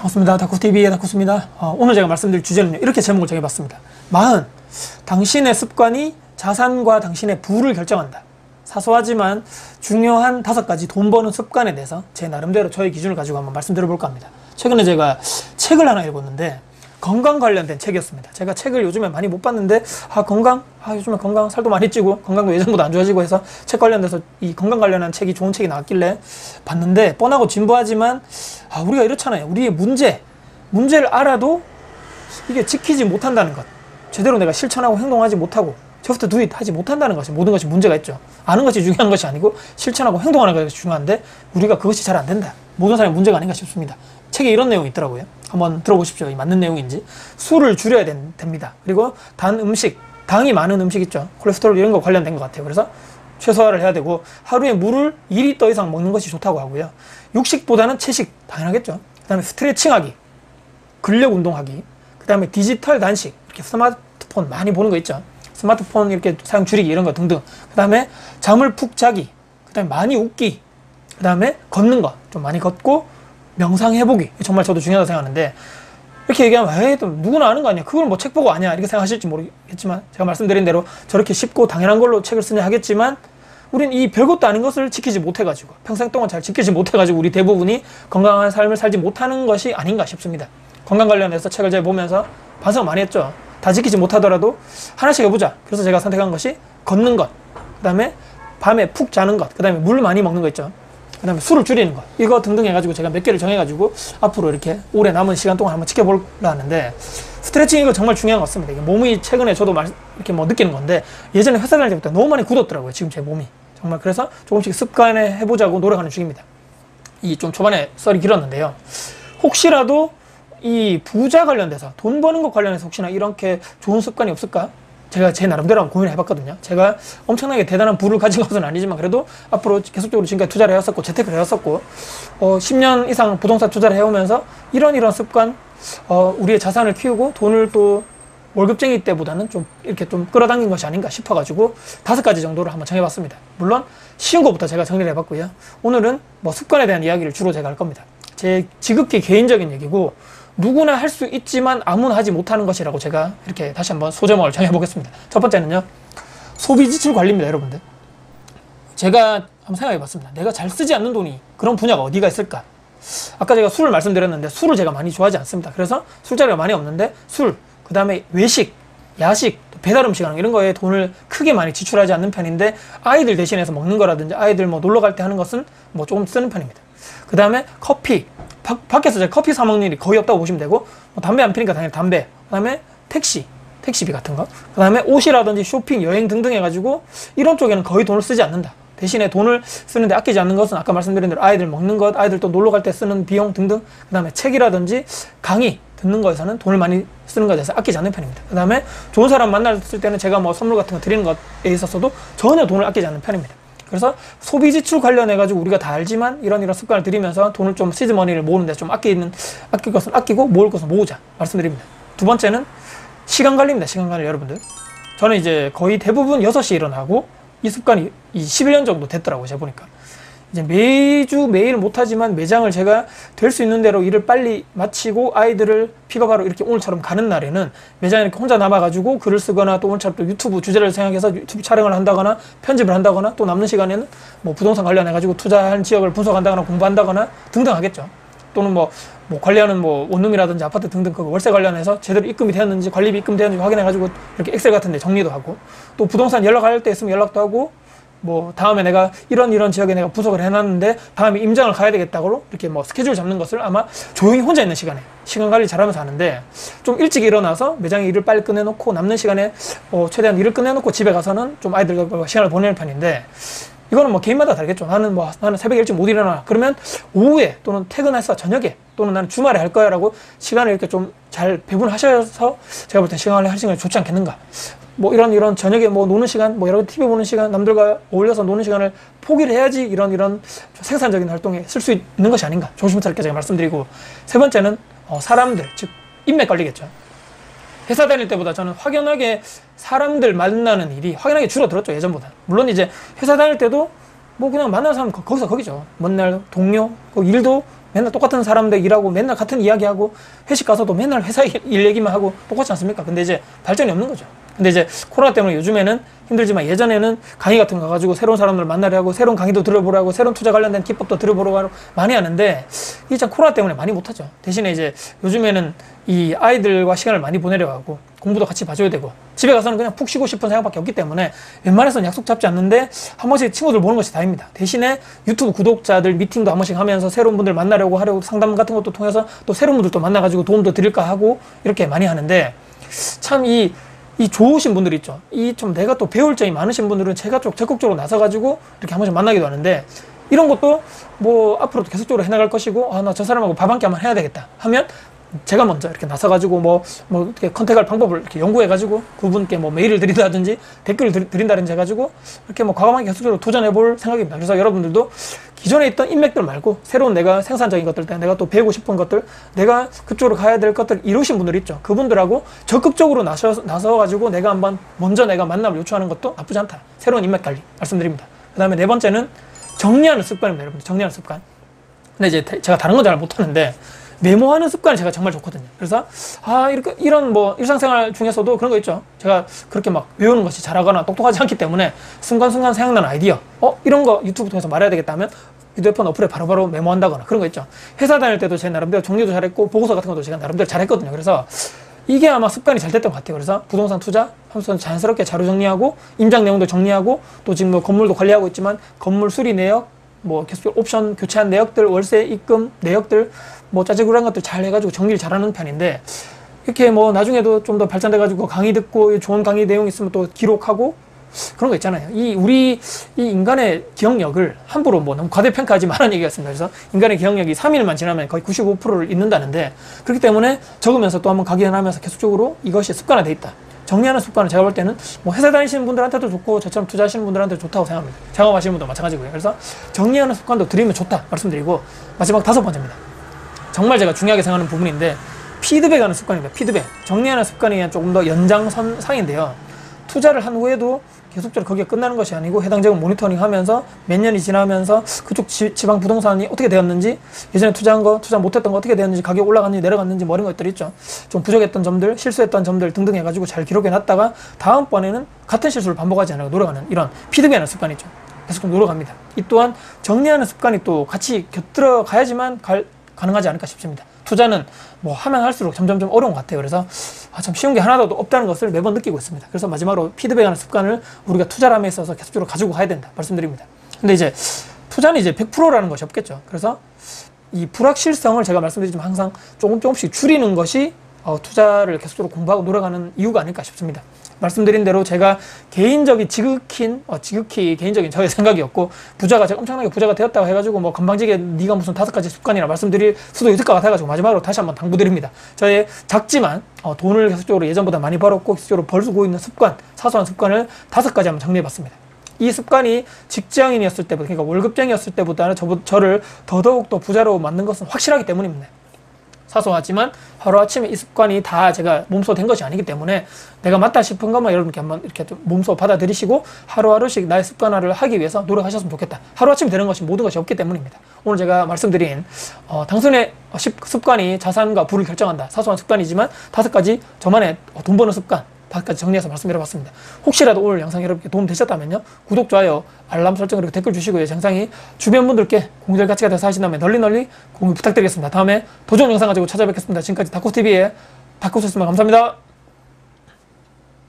반갑습니다. 다쿠TV의 다쿠스입니다. 오늘 제가 말씀드릴 주제는요, 이렇게 제목을 정해봤습니다. 40. 당신의 습관이 자산과 당신의 부를 결정한다. 사소하지만 중요한 5가지 돈 버는 습관에 대해서 제 나름대로 저의 기준을 가지고 한번 말씀드려볼까 합니다. 최근에 제가 책을 하나 읽었는데 건강 관련된 책이었습니다. 제가 책을 요즘에 많이 못 봤는데 요즘에 건강 살도 많이 찌고 건강도 예전보다 안 좋아지고 해서 책 관련돼서 이 건강 관련한 책이 좋은 책이 나왔길래 봤는데, 뻔하고 진부하지만 우리가 이렇잖아요. 우리의 문제를 알아도 이게 지키지 못한다는 것, 제대로 내가 실천하고 행동하지 못하고 저부터 두잇 하지 못한다는 것이, 모든 것이 문제가 있죠. 아는 것이 중요한 것이 아니고 실천하고 행동하는 것이 중요한데 우리가 그것이 잘 안 된다. 모든 사람의 문제가 아닌가 싶습니다. 책에 이런 내용이 있더라고요. 한번 들어보십시오. 이 맞는 내용인지. 술을 줄여야 됩니다. 그리고 단 음식, 당이 많은 음식 있죠. 콜레스테롤 이런 거 관련된 것 같아요. 그래서 최소화를 해야 되고, 하루에 물을 2리터 이상 먹는 것이 좋다고 하고요. 육식보다는 채식, 당연하겠죠. 그 다음에 스트레칭하기, 근력 운동하기, 그 다음에 디지털 단식, 이렇게 스마트폰 많이 보는 거 있죠. 스마트폰 이렇게 사용 줄이기 이런 거 등등. 그 다음에 잠을 푹 자기, 그 다음에 많이 웃기, 그 다음에 걷는 거 좀 많이 걷고 명상해보기. 정말 저도 중요하다고 생각하는데, 이렇게 얘기하면 또 누구나 아는 거 아니야, 그걸 뭐 책 보고 아냐, 이렇게 생각하실지 모르겠지만, 제가 말씀드린 대로 저렇게 쉽고 당연한 걸로 책을 쓰냐 하겠지만, 우린 이 별것도 아닌 것을 지키지 못해가지고, 평생 동안 잘 지키지 못해가지고 우리 대부분이 건강한 삶을 살지 못하는 것이 아닌가 싶습니다. 건강 관련해서 책을 제가 보면서 반성을 많이 했죠. 다 지키지 못하더라도 하나씩 해보자. 그래서 제가 선택한 것이 걷는 것, 그 다음에 밤에 푹 자는 것, 그 다음에 물 많이 먹는 거 있죠. 그 다음에 술을 줄이는 것, 이거 등등 해가지고 제가 몇 개를 정해가지고 앞으로 이렇게 오래 남은 시간 동안 한번 지켜보려 하는데, 스트레칭 이거 정말 중요한 것 같습니다. 이게 몸이 최근에 저도 이렇게 느끼는 건데, 예전에 회사 다닐 때부터 너무 많이 굳었더라고요, 지금 제 몸이. 정말 그래서 조금씩 습관에 해보자고 노력하는 중입니다. 이 좀 초반에 썰이 길었는데요. 혹시라도 이 부자 관련돼서, 돈 버는 것 관련해서 혹시나 이렇게 좋은 습관이 없을까? 제가 제 나름대로 한번 고민을 해봤거든요. 제가 엄청나게 대단한 부를 가진 것은 아니지만 그래도 앞으로 계속적으로 지금까지 투자를 해왔었고 재테크를 해왔었고 10년 이상 부동산 투자를 해오면서 이런 습관, 우리의 자산을 키우고 돈을 또 월급쟁이 때보다는 좀 이렇게 좀 끌어당긴 것이 아닌가 싶어가지고 5가지 정도를 한번 정해봤습니다. 물론 쉬운 것부터 제가 정리를 해봤고요. 오늘은 뭐 습관에 대한 이야기를 주로 제가 할 겁니다. 제 지극히 개인적인 얘기고, 누구나 할 수 있지만 아무나 하지 못하는 것이라고 제가 이렇게 다시 한번 소제목을 정해보겠습니다. 첫 번째는요, 소비 지출 관리입니다. 여러분들, 제가 한번 생각해 봤습니다. 내가 잘 쓰지 않는 돈이, 그런 분야가 어디가 있을까? 아까 제가 술을 말씀드렸는데 술을 제가 많이 좋아하지 않습니다. 그래서 술자리가 많이 없는데 술, 그 다음에 외식, 야식, 배달 음식 이런 거에 돈을 크게 많이 지출하지 않는 편인데, 아이들 대신해서 먹는 거라든지 아이들 뭐 놀러 갈 때 하는 것은 뭐 조금 쓰는 편입니다. 그 다음에 커피, 밖에서 제가 커피 사 먹는 일이 거의 없다고 보시면 되고, 담배 안 피니까 당연히 담배, 그 다음에 택시비 같은 거, 그 다음에 옷이라든지 쇼핑, 여행 등등 해가지고 이런 쪽에는 거의 돈을 쓰지 않는다. 대신에 돈을 쓰는데 아끼지 않는 것은 아까 말씀드린 대로 아이들 먹는 것, 아이들 또 놀러 갈 때 쓰는 비용 등등, 그 다음에 책이라든지 강의 듣는 거에서는 돈을 많이 쓰는 것에 대해서 아끼지 않는 편입니다. 그 다음에 좋은 사람 만났을 때는 제가 뭐 선물 같은 거 드리는 것에 있어서도 전혀 돈을 아끼지 않는 편입니다. 그래서 소비 지출 관련해가지고 우리가 다 알지만 이런 시습관을 들이면서 돈을 좀 시드머니를 모으는 데 좀 아낄 것은 아끼고 모을 것은 모으자 말씀드립니다. 두 번째는 시간 관리입니다. 시간 관리. 여러분들, 저는 이제 거의 대부분 6시에 일어나고 이 습관이 11년 정도 됐더라고요. 제가 보니까 이제 매일 못하지만 매장을 제가 될 수 있는 대로 일을 빨리 마치고 아이들을 픽업하러 이렇게 오늘처럼 가는 날에는 매장에 이렇게 혼자 남아가지고 글을 쓰거나, 또 오늘처럼 또 유튜브 주제를 생각해서 유튜브 촬영을 한다거나 편집을 한다거나, 또 남는 시간에는 뭐 부동산 관련해가지고 투자한 지역을 분석한다거나 공부한다거나 등등 하겠죠. 또는 뭐 관리하는 원룸이라든지 아파트 등등 그 월세 관련해서 제대로 입금이 되었는지, 관리비 입금되었는지 확인해가지고 이렇게 엑셀 같은 데 정리도 하고, 또 부동산 연락할 때 있으면 연락도 하고, 다음에 내가 이런 지역에 내가 분석을 해놨는데 다음에 임장을 가야 되겠다고 이렇게 스케줄 잡는 것을 아마 조용히 혼자 있는 시간에 시간 관리 잘하면서 하는데, 좀 일찍 일어나서 매장에 일을 빨리 끝내놓고 남는 시간에 최대한 일을 끝내놓고 집에 가서는 좀 아이들과 시간을 보내는 편인데, 이거는 개인마다 다르겠죠. 나는 새벽에 일찍 못 일어나. 그러면 오후에 또는 퇴근해서 저녁에 또는 나는 주말에 할 거야 라고 시간을 이렇게 좀 잘 배분하셔서 제가 볼 때 시간 관리 할 시간이 좋지 않겠는가. 이런 저녁에 노는 시간, 여러 TV 보는 시간, 남들과 어울려서 노는 시간을 포기를 해야지 이런 생산적인 활동에 쓸 수 있는 것이 아닌가. 조심스럽게 제가 말씀드리고, 세 번째는 사람들, 즉 인맥 관리겠죠. 회사 다닐 때보다 저는 확연하게 사람들 만나는 일이 확연하게 줄어들었죠, 예전보다. 물론 이제 회사 다닐 때도 그냥 만나는 사람 거기서 거기죠. 먼 날 동료, 일도 맨날 똑같은 사람들 일하고 맨날 같은 이야기하고 회식 가서도 맨날 회사 일 얘기만 하고 똑같지 않습니까? 근데 이제 발전이 없는 거죠. 근데 이제 코로나 때문에 요즘에는 힘들지만 예전에는 강의 같은 거 가지고 새로운 사람들 만나려 하고 새로운 강의도 들어보라고 새로운 투자 관련된 기법도 들어보라고 많이 하는데 이게 참 코로나 때문에 많이 못하죠. 대신에 이제 요즘에는 이 아이들과 시간을 많이 보내려고 하고 공부도 같이 봐줘야 되고 집에 가서는 그냥 푹 쉬고 싶은 생각밖에 없기 때문에 웬만해서는 약속 잡지 않는데 한 번씩 친구들 보는 것이 다입니다. 대신에 유튜브 구독자들 미팅도 한 번씩 하면서 새로운 분들 만나려고 하려고 상담 같은 것도 통해서 또 새로운 분들도 만나가지고 도움도 드릴까 하고 이렇게 많이 하는데 참 이 좋으신 분들 있죠. 이 좀 내가 또 배울 점이 많으신 분들은 제가 좀 적극적으로 나서가지고 이렇게 한 번씩 만나기도 하는데 이런 것도 뭐 앞으로도 계속적으로 해나갈 것이고 아, 나 저 사람하고 밥 한 끼 한번 해야 되겠다 하면 제가 먼저 이렇게 나서가지고 뭐 이렇게 컨택할 방법을 이렇게 연구해가지고 그분께 뭐 메일을 드린다든지 댓글을 드린다든지 해가지고 이렇게 뭐 과감하게 계속적으로 도전해볼 생각입니다. 그래서 여러분들도 기존에 있던 인맥들 말고 새로운 내가 생산적인 것들 때문에 내가 또 배우고 싶은 것들 내가 그쪽으로 가야 될 것들 이루신 분들 있죠. 그분들하고 적극적으로 나서가지고 내가 한번 먼저 내가 만남을 요청하는 것도 나쁘지 않다. 새로운 인맥 관리 말씀드립니다. 그 다음에 네 번째는 정리하는 습관입니다. 여러분들 정리하는 습관. 근데 이제 제가 다른 건 잘 못하는데 메모하는 습관이 제가 정말 좋거든요. 그래서 이런 뭐 일상생활 중에서도 그런 거 있죠. 제가 그렇게 막 외우는 것이 잘하거나 똑똑하지 않기 때문에 순간순간 생각나는 아이디어 이런 거 유튜브 통해서 말해야 되겠다 하면 휴대폰 어플에 바로바로 메모한다거나 그런 거 있죠. 회사 다닐 때도 제 나름대로 정리도 잘했고 보고서 같은 것도 제가 나름대로 잘했거든요. 그래서 이게 아마 습관이 잘 됐던 것 같아요. 그래서 부동산 투자 하면서 자연스럽게 자료 정리하고 임장 내용도 정리하고 또 지금 뭐 건물도 관리하고 있지만 건물 수리 내역 뭐 계속 옵션 교체한 내역들 월세 입금 내역들 뭐 짜잘구리한 것들 잘 해가지고 정리를 잘하는 편인데 이렇게 뭐 나중에도 좀 더 발전돼가지고 강의 듣고 좋은 강의 내용 있으면 또 기록하고 그런 거 있잖아요. 이 인간의 기억력을 함부로 뭐 너무 과대평가하지 말라는 얘기였습니다. 그래서 인간의 기억력이 3일만 지나면 거의 95%를 잊는다는데 그렇기 때문에 적으면서 또 한번 각인하면서 계속적으로 이것이 습관화돼 있다. 정리하는 습관은 제가 볼 때는 뭐 회사 다니시는 분들한테도 좋고 저처럼 투자하시는 분들한테도 좋다고 생각합니다. 작업하시는 분도 마찬가지고요. 그래서 정리하는 습관도 들이면 좋다 말씀드리고 마지막 5번째입니다. 정말 제가 중요하게 생각하는 부분인데 피드백하는 습관입니다. 피드백. 정리하는 습관이 조금 더 연장선상인데요. 투자를 한 후에도 계속적으로 거기에 끝나는 것이 아니고 해당 지역을 모니터링 하면서 몇 년이 지나면서 그쪽 지방 부동산이 어떻게 되었는지 예전에 투자한 거, 투자 못했던 거 어떻게 되었는지 가격 올라갔는지 내려갔는지 뭐 이런 것들 있죠. 좀 부족했던 점들, 실수했던 점들 등등 해가지고 잘 기록해 놨다가 다음번에는 같은 실수를 반복하지 않으려고 노력하는 이런 피드백하는 습관이 있죠. 계속 좀 노력합니다. 이 또한 정리하는 습관이 또 같이 곁들어 가야지만 가능하지 않을까 싶습니다. 투자는 뭐 하면 할수록 점점 어려운 것 같아요. 그래서 참 쉬운 게 하나도 없다는 것을 매번 느끼고 있습니다. 그래서 마지막으로 피드백하는 습관을 우리가 투자함에 있어서 계속적으로 가지고 가야 된다 말씀드립니다. 근데 이제 투자는 이제 100%라는 것이 없겠죠. 그래서 이 불확실성을 제가 말씀드리지만 항상 조금씩 줄이는 것이 투자를 계속적으로 공부하고 노력하는 이유가 아닐까 싶습니다. 말씀드린 대로 제가 지극히 개인적인 저의 생각이었고 제가 엄청나게 부자가 되었다고 해가지고 뭐 건방지게 네가 무슨 5가지 습관이라 말씀드릴 수도 있을 것 같아가지고 마지막으로 다시 한번 당부드립니다. 저의 작지만 돈을 계속적으로 예전보다 많이 벌었고 계속적으로 벌고 있는 습관, 사소한 습관을 5가지 한번 정리해봤습니다. 이 습관이 직장인이었을 때보다 그러니까 월급쟁이였을 때보다는 저를 더더욱 부자로 만든 것은 확실하기 때문입니다. 사소하지만 하루아침에 이 습관이 다 제가 몸소 된 것이 아니기 때문에 내가 맞다 싶은 것만 여러분께 한번 이렇게 좀 몸소 받아들이시고 하루하루씩 나의 습관화를 하기 위해서 노력하셨으면 좋겠다. 하루아침에 되는 것이 모든 것이 없기 때문입니다. 오늘 제가 말씀드린 당신의 습관이 자산과 부를 결정한다. 사소한 습관이지만 5가지 저만의 돈 버는 습관 5가지 정리해서 말씀드려봤습니다. 혹시라도 오늘 영상 여러분께 도움 되셨다면요. 구독, 좋아요, 알람 설정 그리고 댓글 주시고요. 영상이 주변 분들께 공유될 가치가 돼서 하신다면 널리 공유 부탁드리겠습니다. 다음에 더 좋은 영상 가지고 찾아뵙겠습니다. 지금까지 다코TV의 다코였습니다. 감사합니다.